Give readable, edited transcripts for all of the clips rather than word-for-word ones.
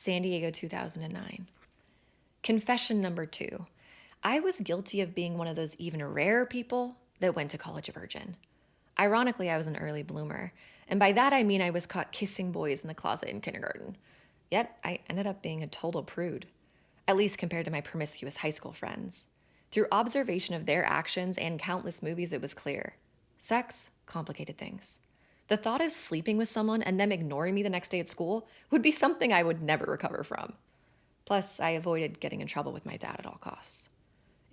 San Diego 2009. Confession number 2. I was guilty of being one of those even rarer people that went to college a virgin. Ironically, I was an early bloomer, and by that I mean I was caught kissing boys in the closet in kindergarten. Yet I ended up being a total prude, at least compared to my promiscuous high school friends. Through observation of their actions and countless movies, it was clear. Sex complicated things. The thought of sleeping with someone and them ignoring me the next day at school would be something I would never recover from. Plus, I avoided getting in trouble with my dad at all costs.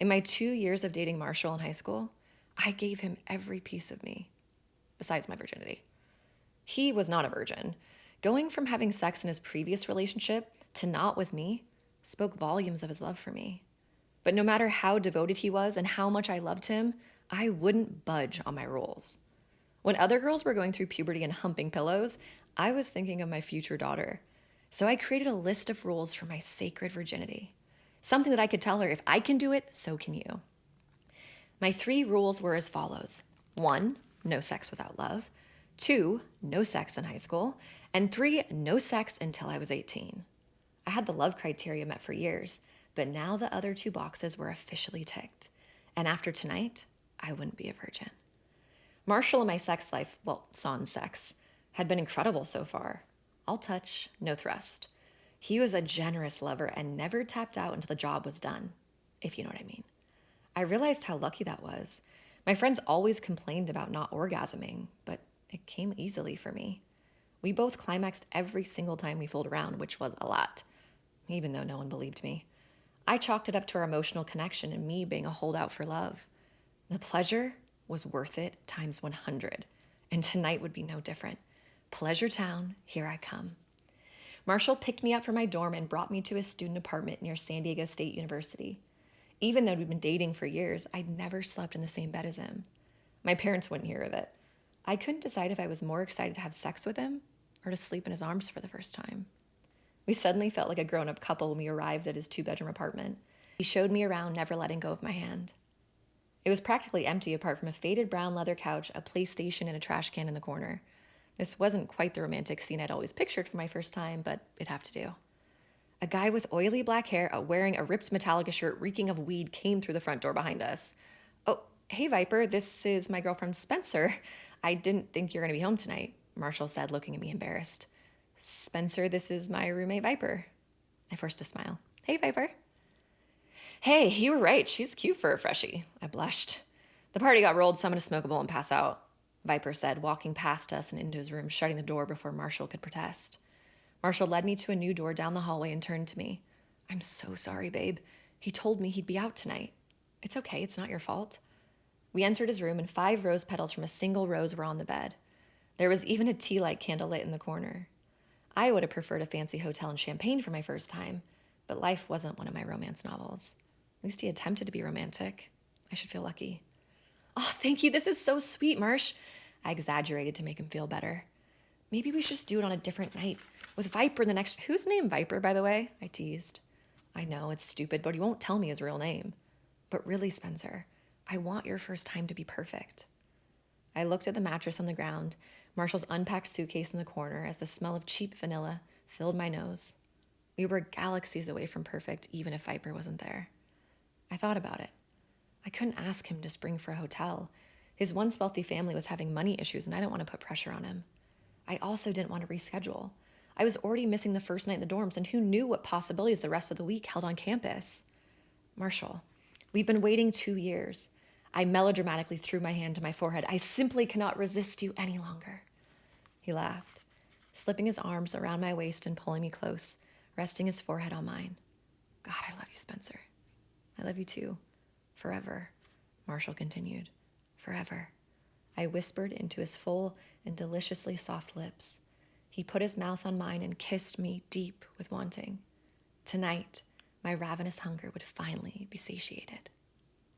In my 2 years of dating Marshall in high school, I gave him every piece of me, besides my virginity. He was not a virgin. Going from having sex in his previous relationship to not with me spoke volumes of his love for me. But no matter how devoted he was and how much I loved him, I wouldn't budge on my rules. When other girls were going through puberty and humping pillows, I was thinking of my future daughter. So I created a list of rules for my sacred virginity. Something that I could tell her, if I can do it, so can you. My 3 rules were as follows. 1, no sex without love. 2, no sex in high school. And 3, no sex until I was 18. I had the love criteria met for years, but now the other 2 boxes were officially ticked. And after tonight, I wouldn't be a virgin. Marshall and my sex life, well, sans sex, had been incredible so far. All touch, no thrust. He was a generous lover and never tapped out until the job was done, if you know what I mean. I realized how lucky that was. My friends always complained about not orgasming, but it came easily for me. We both climaxed every single time we fooled around, which was a lot, even though no one believed me. I chalked it up to our emotional connection and me being a holdout for love. The pleasure was worth it times 100, and tonight would be no different. Pleasure Town, here I come. Marshall picked me up from my dorm and brought me to his student apartment near San Diego State University. Even though we'd been dating for years, I'd never slept in the same bed as him. My parents wouldn't hear of it. I couldn't decide if I was more excited to have sex with him or to sleep in his arms for the first time. We suddenly felt like a grown-up couple when we arrived at his 2-bedroom apartment. He showed me around, never letting go of my hand. It was practically empty apart from a faded brown leather couch, a PlayStation, and a trash can in the corner. This wasn't quite the romantic scene I'd always pictured for my first time, but it'd have to do. A guy with oily black hair, wearing a ripped Metallica shirt reeking of weed, came through the front door behind us. "Oh, hey Viper, this is my girlfriend Spencer. I didn't think you're going to be home tonight," Marshall said, looking at me embarrassed. "Spencer, this is my roommate Viper." I forced a smile. "Hey Viper." "Hey, you were right. She's cute for a freshie." I blushed. "The party got rolled, so I'm going to smoke a bowl and pass out," Viper said, walking past us and into his room, shutting the door before Marshall could protest. Marshall led me to a new door down the hallway and turned to me. "I'm so sorry, babe. He told me he'd be out tonight." "It's okay. It's not your fault." We entered his room and 5 rose petals from a single rose were on the bed. There was even a tea light candle lit in the corner. I would have preferred a fancy hotel and champagne for my first time, but life wasn't one of my romance novels. At least he attempted to be romantic. I should feel lucky. "Oh, thank you. This is so sweet, Marsh." I exaggerated to make him feel better. "Maybe we should just do it on a different night. With Viper the next..." "Who's named Viper, by the way?" I teased. "I know, it's stupid, but he won't tell me his real name." "But really, Spencer, I want your first time to be perfect." I looked at the mattress on the ground, Marshall's unpacked suitcase in the corner, as the smell of cheap vanilla filled my nose. We were galaxies away from perfect, even if Viper wasn't there. I thought about it. I couldn't ask him to spring for a hotel. His once wealthy family was having money issues, and I didn't want to put pressure on him. I also didn't want to reschedule. I was already missing the first night in the dorms, and who knew what possibilities the rest of the week held on campus? "Marshall, we've been waiting 2 years." I melodramatically threw my hand to my forehead. "I simply cannot resist you any longer." He laughed, slipping his arms around my waist and pulling me close, resting his forehead on mine. "God, I love you, Spencer." "I love you too. Forever," Marshall continued. "Forever." I whispered into his full and deliciously soft lips. He put his mouth on mine and kissed me deep with wanting. Tonight, my ravenous hunger would finally be satiated.